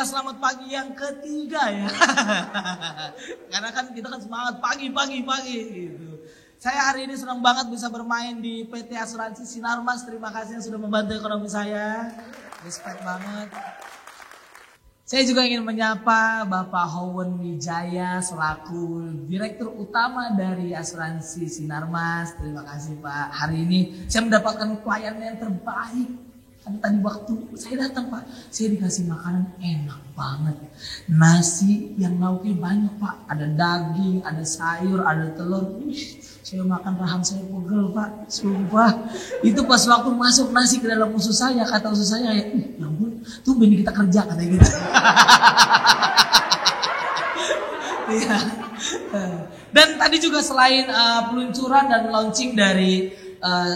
Alhamdulillah selamat pagi yang ketiga ya. Karena kan kita kan semangat pagi gitu. Saya hari ini senang banget bisa bermain di PT Asuransi Sinarmas. Terima kasih yang sudah membantu ekonomi saya. Respect banget. Saya juga ingin menyapa Bapak Howen Wijaya selaku Direktur Utama dari Asuransi Sinarmas. Terima kasih Pak. Hari ini saya mendapatkan pelayanan yang terbaik. Kan tadi waktu saya datang Pak, saya dikasih makanan enak banget. Nasi yang lauknya banyak Pak. Ada daging, ada sayur, ada telur. Saya makan rahang saya pegel Pak. Sumpah. Itu pas waktu masuk nasi ke dalam usus saya, kata usus saya ya ampun, tuh benih kita kerja katanya gitu. Iya. Dan tadi juga selain peluncuran dan launching dari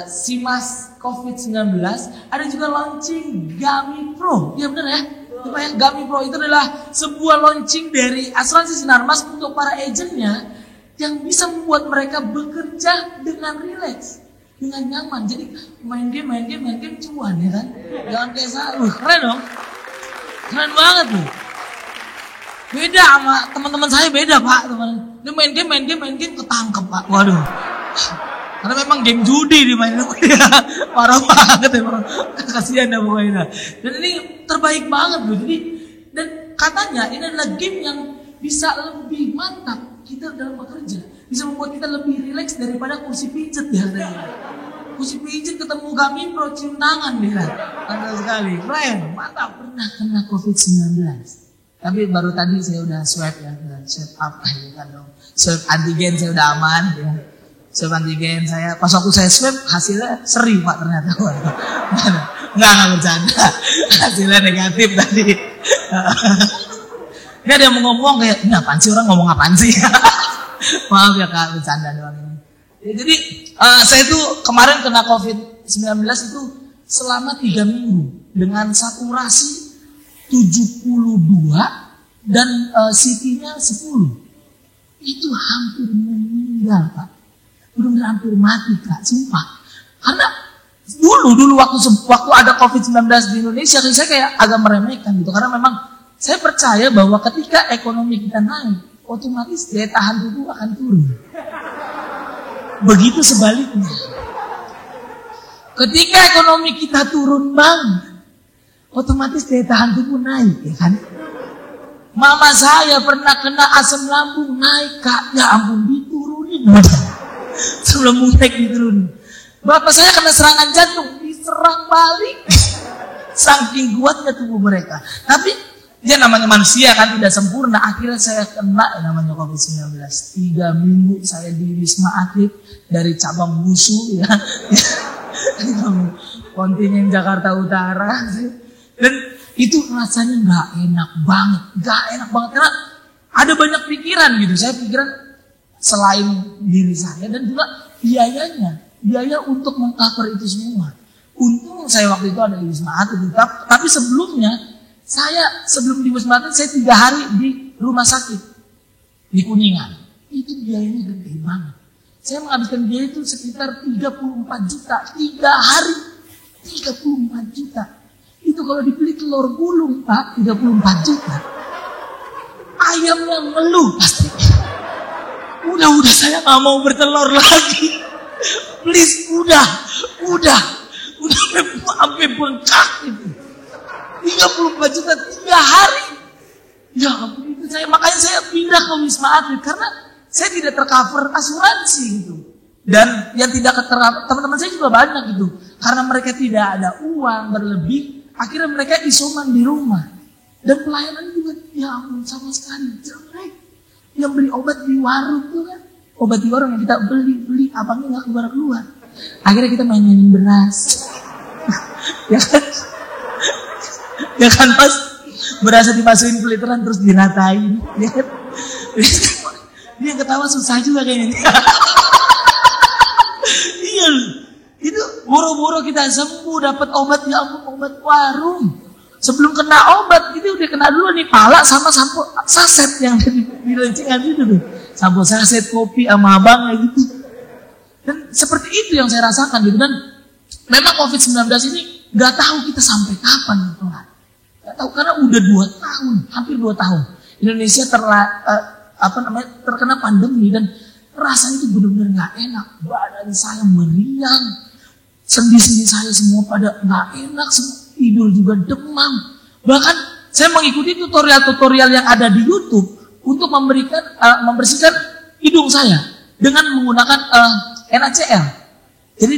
Simas COVID-19, ada juga launching Gami Pro. Ya benar ya? Coba ya, Gami Pro itu adalah sebuah launching dari Asuransi Sinarmas untuk para agennya yang bisa membuat mereka bekerja dengan rileks, dengan nyaman. Jadi main game cuan ya kan? Jangan kayak saya. Keren dong. Keren banget tuh. Beda sama teman-teman saya, beda Pak. Dia main game ketangkep Pak. Waduh. Karena memang game judi dimainin dia. Parah banget emang. Kasihan dah pokoknya. Dan ini terbaik banget loh. Jadi dan katanya ini adalah game yang bisa lebih mantap kita dalam bekerja. Bisa membuat kita lebih rileks daripada kursi pijet ya. Kursi pijet ketemu kami pro cium tangan dia. Mantap sekali. Keren, mantap. Pernah kena COVID-19. Tapi baru tadi saya udah swab ya. Swab up ya kan dong. Swab antigen saya udah aman ya. Swab antigen saya, pas waktu saya swab hasilnya seri Pak ternyata. Enggak bercanda. Hasilnya negatif tadi. Ini ada yang mau ngomong kayak, ini apaan sih, orang ngomong apaan sih? Maaf ya Kak, bercanda doang ini. Ya, jadi saya tuh kemarin kena COVID-19 itu selama 3 minggu. Dengan saturasi 72 dan CT-nya 10. Itu hampir meninggal Pak. Benar-benar hampir mati Kak, sumpah. Karena dulu waktu ada COVID-19 di Indonesia, saya kayak agak meremehkan gitu. Karena memang saya percaya bahwa ketika ekonomi kita naik, otomatis daya tahan tubuh akan turun. Begitu sebaliknya. Ketika ekonomi kita turun banget, otomatis daya tahan tubuh naik, ya kan? Mama saya pernah kena asam lambung naik Kak, ya ampun diturunin. Sebelum naik diturunin. Bapak saya kena serangan jantung, diserang balik. Saking kuatnya tubuh mereka. Tapi dia namanya manusia kan tidak sempurna. Akhirnya saya kena namanya COVID-19. 3 minggu saya di Wisma Atlet dari cabang Wusu ya. Kontingen Jakarta Utara. Dan itu rasanya gak enak banget. Karena ada banyak pikiran gitu. Saya pikiran selain diri saya dan juga biayanya. Biaya untuk mengcover itu semua. Untung saya waktu itu ada di Wisma Atlet. Tapi sebelumnya sebelum di Wisma Atlet, saya 3 hari di rumah sakit di Kuningan. Itu biayanya gede banget. Saya menghabiskan biaya itu sekitar 34 juta 3 hari. 34 juta. Itu kalau dibeli telur gulung Pak, 34 juta. Ayam yang ngeluh pasti. Udah saya gak mau bertelur lagi. Please, udah sampai bengkak itu. 34 juta 3 hari. Ya ampun, itu makanya saya pindah ke Wisma Atlet karena saya tidak tercover asuransi gitu. Dan yang tidak tercover, teman-teman saya juga banyak gitu. Karena mereka tidak ada uang berlebih, akhirnya mereka isoman di rumah. Dan pelayanan juga ya ampun sama sekali jelek. Yang beli obat di warung tuh kan, obat di warung yang kita beli abangnya nggak keluar. Akhirnya kita main-mainin beras. Ya kan pas berasa dimasukin peliteran terus diratain, ya kan? Dia ketawa susah juga kayaknya. Iya, itu boro-boro kita sembuh dapat obat ya ampun, obat warung. Sebelum kena obat itu udah kena dulu nih pala sama sampo saset yang di lencingan itu tuh, sampo saset kopi sama abang gitu. Dan seperti itu yang saya rasakan gitu. Dan memang COVID-19 ini nggak tahu kita sampai kapan Tuhan. nggak tahu karena udah 2 tahun, hampir 2 tahun Indonesia terkena pandemi dan rasanya itu benar-benar nggak enak. Badan saya meriang, sendi-sendi saya semua pada nggak enak, tidur juga demam. Bahkan saya mengikuti tutorial-tutorial yang ada di YouTube untuk membersihkan hidung saya dengan menggunakan NaCl. Jadi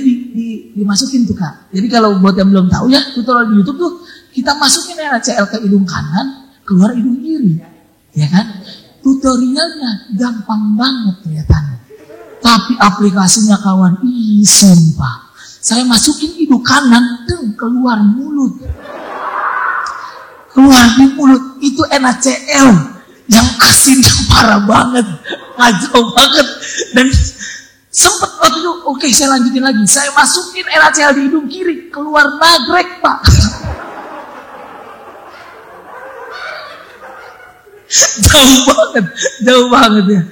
dimasukin tuh Kak. Jadi kalau buat yang belum tahu ya, tutorial di YouTube tuh kita masukin NaCl ke hidung kanan, keluar hidung kiri. Ya kan? Tutorialnya gampang banget kelihatannya. Tapi aplikasinya kawan, sumpah. Saya masukin hidung kanan, keluar mulut. Keluar di mulut, itu NaCl. Yang asin, yang parah banget. Kacau banget. Dan sempet waktu itu, oke saya lanjutin lagi. Saya masukin NaCl di hidung kiri, keluar nagrek Pak. jauh banget ya.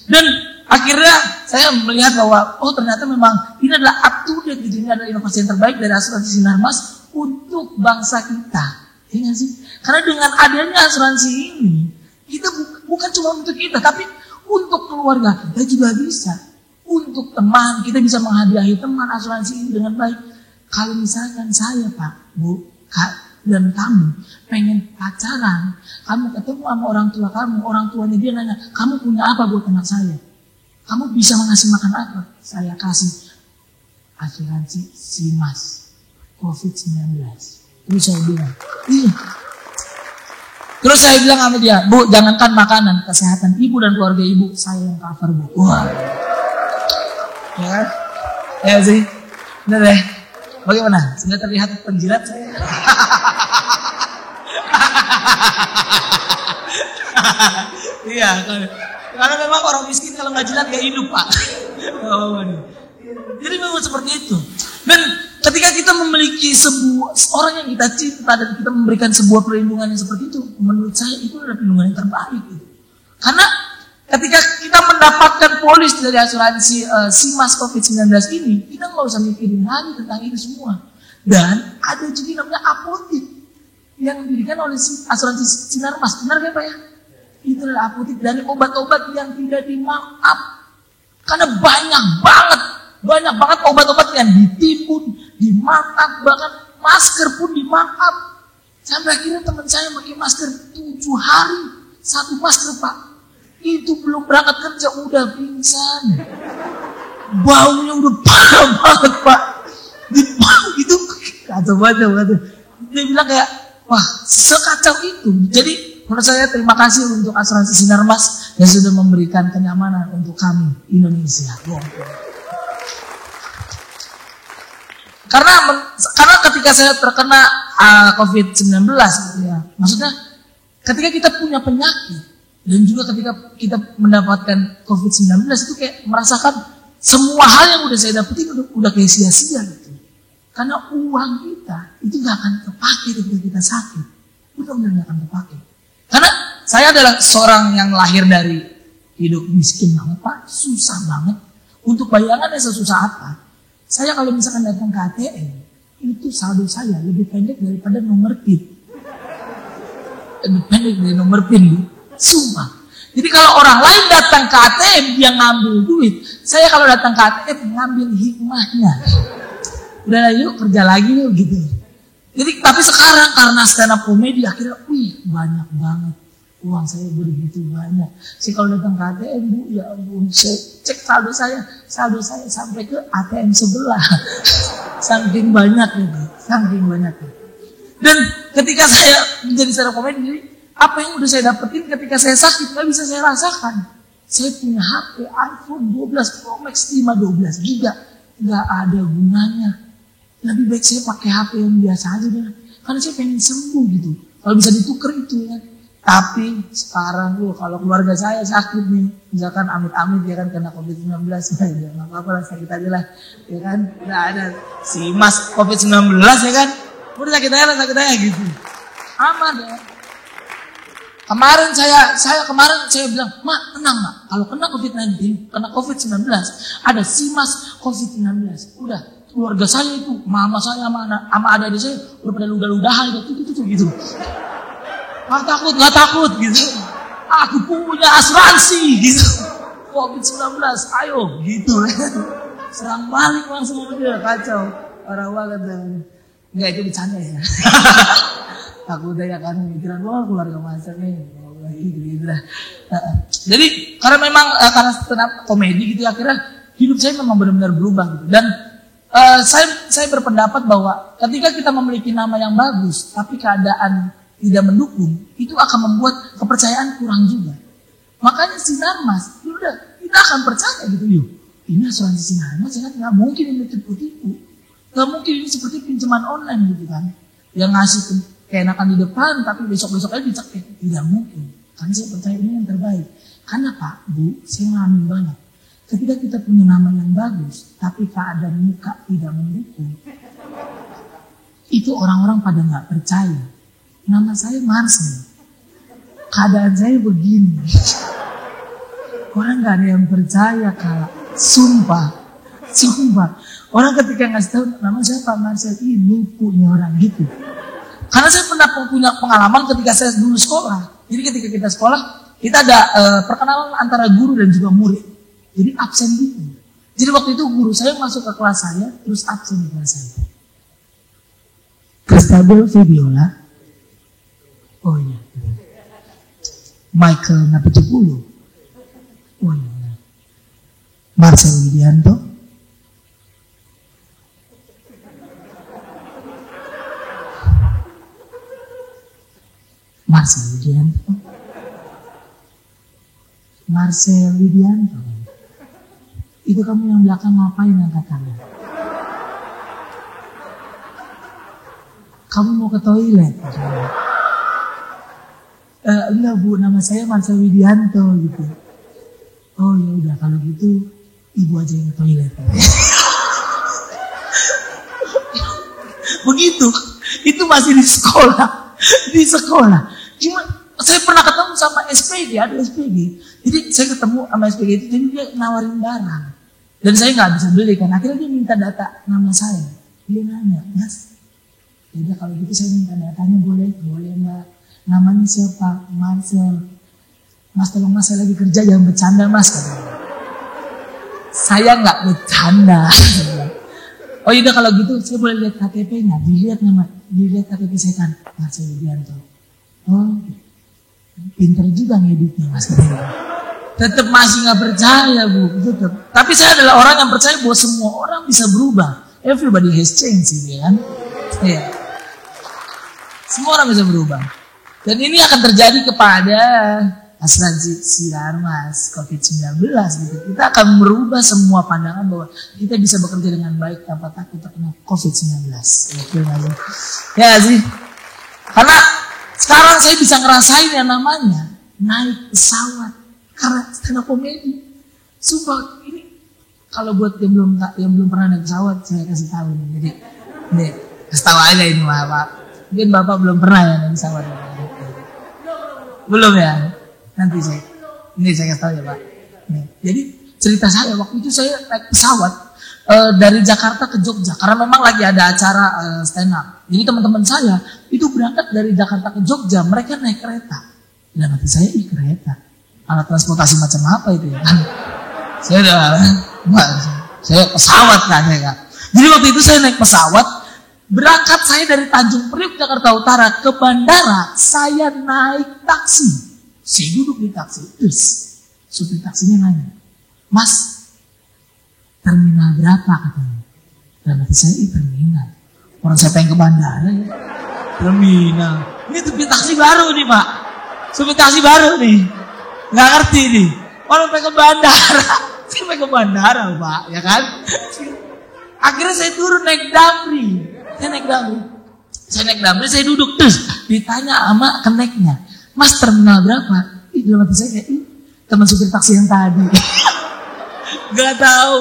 Dan akhirnya saya melihat bahwa ternyata memang ini adalah up to date, ini adalah inovasi yang terbaik dari asuransi Sinarmas untuk bangsa kita. Ya gak sih? Karena dengan adanya asuransi ini, kita bukan cuma untuk kita, tapi untuk keluarga kita juga bisa. Untuk teman, kita bisa menghadiahi teman asuransi ini dengan baik. Kalau misalkan saya Pak, Bu, Kak, dan kamu pengen pacaran, kamu ketemu sama orang tuanya dia nanya, kamu punya apa buat anak saya? Kamu bisa mengasih makan apa? Saya kasih asuransi SIMAS COVID-19. Terus saya bilang, iya. Terus saya bilang sama dia, Bu, jangankan makanan, kesehatan ibu dan keluarga ibu, saya yang cover, Bu. Wah. Ya kan? Ya sih. Bener deh. Bagaimana? Sudah terlihat penjilat saya? Iya, karena memang orang miskin kalau nggak jilat nggak hidup Pak. Jadi memang seperti itu. Dan ketika kita memiliki orang yang kita cinta dan kita memberikan sebuah perlindungan yang seperti itu, menurut saya itu adalah perlindungan yang terbaik. Karena ketika kita mendapatkan polis dari asuransi SIMAS COVID-19 ini, kita nggak usah mikirin lagi tentang itu semua. Dan ada juga namanya apotik yang diberikan oleh asuransi Sinarmas. Benar kan Pak ya? Itu adalah apotik dari obat-obat yang tidak di-markup. Karena banyak banget obat-obat yang ditimbun, di-markup, bahkan masker pun di-markup. Sampai akhirnya teman saya pakai masker 7 hari, 1 masker Pak. Itu belum berangkat kerja udah pingsan. Baunya udah parah banget Pak. Itu kacau banget. Dia bilang kayak, wah sekacau itu. Jadi menurut saya terima kasih untuk asuransi Sinarmas yang sudah memberikan kenyamanan untuk kami Indonesia. Karena ketika saya terkena COVID-19 gitu ya, maksudnya ketika kita punya penyakit dan juga ketika kita mendapatkan COVID-19 itu kayak merasakan semua hal yang udah saya dapetin udah kayak sia-sia gitu. Karena uang kita itu gak akan terpakai ketika kita sakit. Benar-benar gak akan terpakai. Karena saya adalah seorang yang lahir dari hidup miskin banget Pak, susah banget. Untuk bayangannya sesusah apa? Saya kalau misalkan datang ke ATM, itu saldo saya lebih pendek daripada nomor PIN. Lebih pendek dari nomor PIN, sumpah. Jadi kalau orang lain datang ke ATM, dia ngambil duit. Saya kalau datang ke ATM, ngambil hikmahnya. Udah yuk kerja lagi yuk gitu. Jadi tapi sekarang karena stand up comedy akhirnya, banyak banget. Uang saya begitu banyak. Saya kalau datang ke ATM, Bu, ya ampun, saya cek saldo saya sampai ke ATM sebelah. Saking banyak gitu, saking banyak. Dan ketika saya menjadi stand up comedy, jadi apa yang udah saya dapetin ketika saya sakit nggak bisa saya rasakan. Saya punya HP iPhone 12 Pro Max 512 GB, nggak ada gunanya. Lebih baik saya pakai HP yang biasa aja deh. Karena saya pengen sembuh gitu. Kalau bisa ditukar itu ya. Tapi sekarang kalau keluarga saya sakit nih, misalkan amit-amit ya kan kena COVID-19, ya nggak apa-apa lah, sakit aja lah, ya kan. Udah ada SIMAS COVID-19 ya kan. Udah sakit aja gitu. Aman ya. Kemarin saya bilang, Mak tenang Mak, kalau kena COVID-19, kena COVID-19, ada SIMAS COVID-19. Udah keluarga saya itu, mama saya sama adik saya udah pada ludah-ludahan gitu. Nggak takut gitu. Aku punya asuransi gitu. COVID-19, ayo gitu. Serang balik langsung dia, kacau. Parah banget. Enggak, itu bercanda ya. Takutnya ya kan mikiran, wah keluarga masak nih. Gitu. Jadi karena memang karena stand up komedi gitu, akhirnya hidup saya memang benar-benar berubah gitu. Dan saya berpendapat bahwa ketika kita memiliki nama yang bagus, tapi keadaan tidak mendukung, itu akan membuat kepercayaan kurang juga. Makanya Sinar Mas, udah kita akan percaya gitu yuk. Ini asuransi Sinar Mas, ya kan nggak mungkin ini tipu-tipu, nggak mungkin ini seperti pinjaman online gitu kan, yang ngasih keenakan di depan, tapi besok aja dicek, tidak mungkin. Karena saya percaya ini yang terbaik. Karena Pak, Bu, saya ngalamin banyak. Ketika kita punya nama yang bagus, tapi keadaan muka tidak mendukung, itu orang-orang pada nggak percaya. Nama saya Marcel, keadaan saya begini. Orang nggak ada yang percaya kalau sumpah. Orang ketika ngasih tahu nama saya Pak Marcel, ini punya orang gitu. Karena saya pernah punya pengalaman ketika saya dulu sekolah. Jadi ketika kita sekolah, kita ada perkenalan antara guru dan juga murid. Jadi absen gitu. Jadi waktu itu guru saya masuk ke kelas saya, terus absen di kelas saya. Kristabel Fibiola. Oh iya. Michael Napitupulu. Oh iya. Marcel Widianto. Marcel Widianto. Itu kamu yang belakang ngapain angkat tangan? Kamu mau ke toilet? Enggak Bu, nama saya Marcel Widianto gitu. Oh ya udah kalau gitu ibu aja yang ke toilet. Begitu, itu masih di sekolah. Cuma saya pernah ketemu sama SPG, ada SPG. Jadi saya ketemu sama SPG itu, jadi dia nawarin barang. Dan saya nggak bisa beli kan. Akhirnya dia minta data nama saya. Dia nanya, Mas, yaudah kalau gitu saya minta datanya boleh Mbak. Namanya siapa? Marcel. Mas tolong Mas, saya lagi kerja, jangan bercanda Mas. Katanya. Saya nggak bercanda. Oh yaudah kalau gitu saya boleh lihat KTP-nya. Dilihat KTP saya kan, Marcel Widianto. Oh, pinter juga ngeditnya Mas. Tetap masih nggak percaya Bu, tetap. Tapi saya adalah orang yang percaya bahwa semua orang bisa berubah. Everybody has changed, ya kan? Iya. Semua orang bisa berubah. Dan ini akan terjadi kepada asuransi Sinar Mas COVID-19 gitu. Kita akan merubah semua pandangan bahwa kita bisa bekerja dengan baik tanpa takut terkena COVID-19. Ya sih. Karena sekarang saya bisa ngerasain yang namanya naik pesawat karena stand up komedi. Sumpah ini kalau buat yang belum pernah naik pesawat saya kasih tahu nih. Jadi kasih tahu aja ini Pak. Mungkin Bapak belum pernah ya naik pesawat. Belum ya? Nanti saya kasih tahu ya Pak. Nih. Jadi cerita saya waktu itu saya naik pesawat dari Jakarta ke Jogja karena memang lagi ada acara stand up. Jadi teman-teman saya itu berangkat dari Jakarta ke Jogja, mereka naik kereta. Dan nanti saya kereta, alat transportasi macam apa itu ya? Saya pesawat kan ya. Jadi waktu itu saya naik pesawat, berangkat saya dari Tanjung Priok Jakarta Utara ke bandara, saya naik taksi. Saya duduk di taksi, terus supir taksinya nanya, Mas, terminal berapa katanya? Dan nanti saya terminal. Orang saya pengen ke bandara ya. Terminal. Ini supir taksi baru nih Pak. Supir taksi baru nih. Nggak ngerti nih. Orang pengen ke bandara. Saya pengen ke bandara Pak. Ya kan. Akhirnya saya turun naik Damri. Saya duduk. Terus ditanya sama keneknya. Mas terminal berapa? Dalam hati saya kayak teman supir taksi yang tadi. Gak tahu.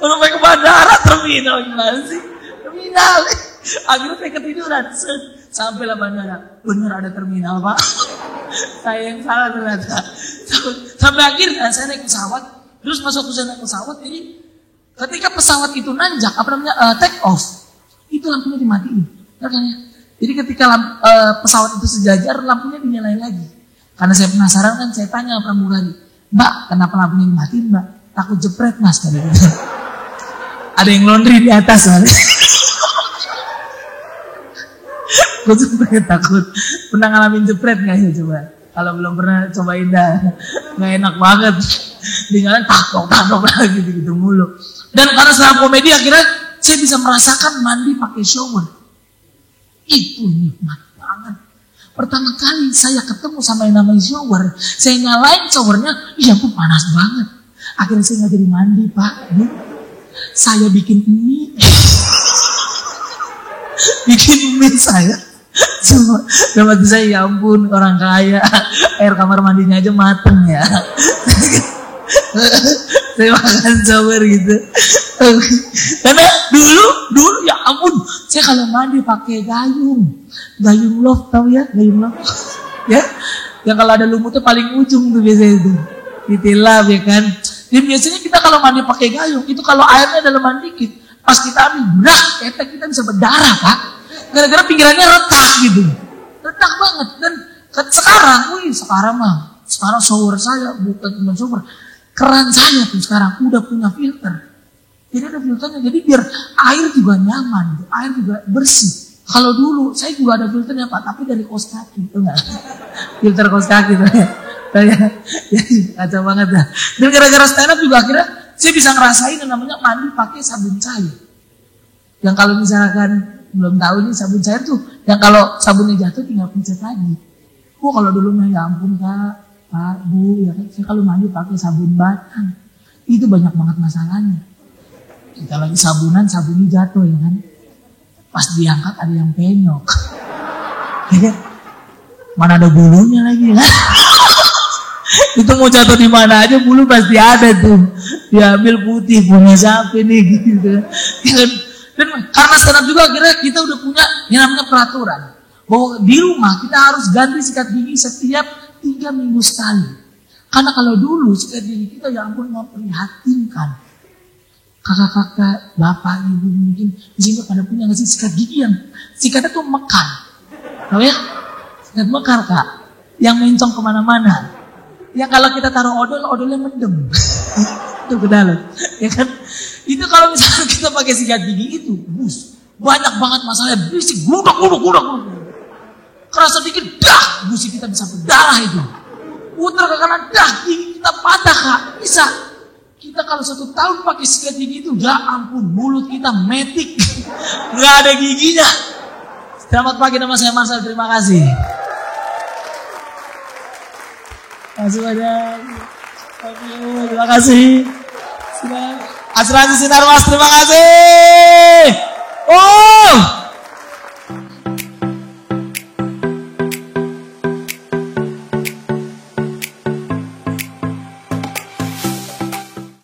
Orang pengen ke bandara terminal gimana sih? Terminal. Akhirnya saya ketiduran. Sampai lah bandara. Bener ada terminal Pak. Saya yang salah ternyata. Sampai akhirnya saya naik pesawat. Terus pas waktu saya naik pesawat ini Ketika pesawat itu nanjak, take off, itu lampunya dimatiin. Jadi ketika pesawat itu sejajar, lampunya dinyalain lagi. Karena saya penasaran kan, saya tanya pramugari, Mbak, kenapa lampunya dimatiin, Mbak? Takut jepret, Mas. Ada yang laundry di atas, Mas. Gue sebenernya takut. Pernah ngalamin jepret gak ya coba? Kalau belum pernah cobain dah. Gak enak banget. Dinyalain takok lagi gitu mulu. Dan karena selama komedi akhirnya saya bisa merasakan mandi pakai shower. Itu nikmat banget. Pertama kali saya ketemu sama yang namanya shower, saya nyalain showernya, iya ampun panas banget. Akhirnya saya nggak jadi mandi, Pak. Saya bikin mie. Bikin mie saya. Dapat saya, ya ampun, orang kaya. Air kamar mandinya aja mateng ya. Saya makan shower gitu. Karena dulu ya ampun, saya kalau mandi pakai gayung love, tahu ya gayung love ya, yang kalau ada lumutnya paling ujung tuh biasanya itu ditilap ya kan. Dan biasanya kita kalau mandi pakai gayung itu kalau airnya daleman dikit, pas kita ambil ketek kita bisa berdarah, Pak, gara-gara pinggirannya retak gitu, retak banget. Dan sekarang shower saya bukan cuma shower, keran saya tuh sekarang udah punya filter. Jadi ada filternya, jadi biar air juga nyaman, air juga bersih. Kalau dulu saya juga ada filternya, Pak, tapi dari kaos kaki, itu enggak? Filter kaos kaki tuh ya. Kacau banget dah. Dan gara-gara stand up juga akhirnya saya bisa ngerasain yang namanya mandi pakai sabun cair. Yang kalau misalkan belum tahu nih sabun cair tuh, yang kalau sabunnya jatuh tinggal pencet lagi. Kalau dulu mah ya ampun Pak, Bu, ya kan, saya kalau mandi pakai sabun batang, itu banyak banget masalahnya. Kita lagi sabunnya jatuh ya kan. Pas diangkat ada yang penyok. Ya, mana ada bulunya lagi kan. Itu mau jatuh di mana aja bulu pasti ada tuh. Diambil putih punya siapa nih gitu. Dan karena stand up juga akhirnya kita udah punya yang namanya peraturan. Bahwa di rumah kita harus ganti sikat gigi setiap 3 minggu sekali. Karena kalau dulu sikat gigi kita ya ampun memprihatinkan. Kakak-kakak, bapak, ibu mungkin di sini pada punya nggak sih sikat gigi yang sikatnya tuh mekar, tahu ya? Sikat mekar, Kak, yang mencong kemana-mana. Ya kalau kita taruh odolnya mendem, itu ke dalam, ya kan? Itu kalau misalnya kita pakai sikat gigi itu, banyak banget masalahnya, berisik, gludak. Kerasa dikit, gusi kita bisa berdarah itu. Putar ke kanan, gigi kita patah, Kak, bisa. Kita kalau 1 tahun pakai sikat gigi itu, ya ampun, mulut kita metik, nggak ada giginya. Selamat pagi, nama saya Marcel, terima kasih. Terima kasih. Asuransi Sinar Mas, terima kasih.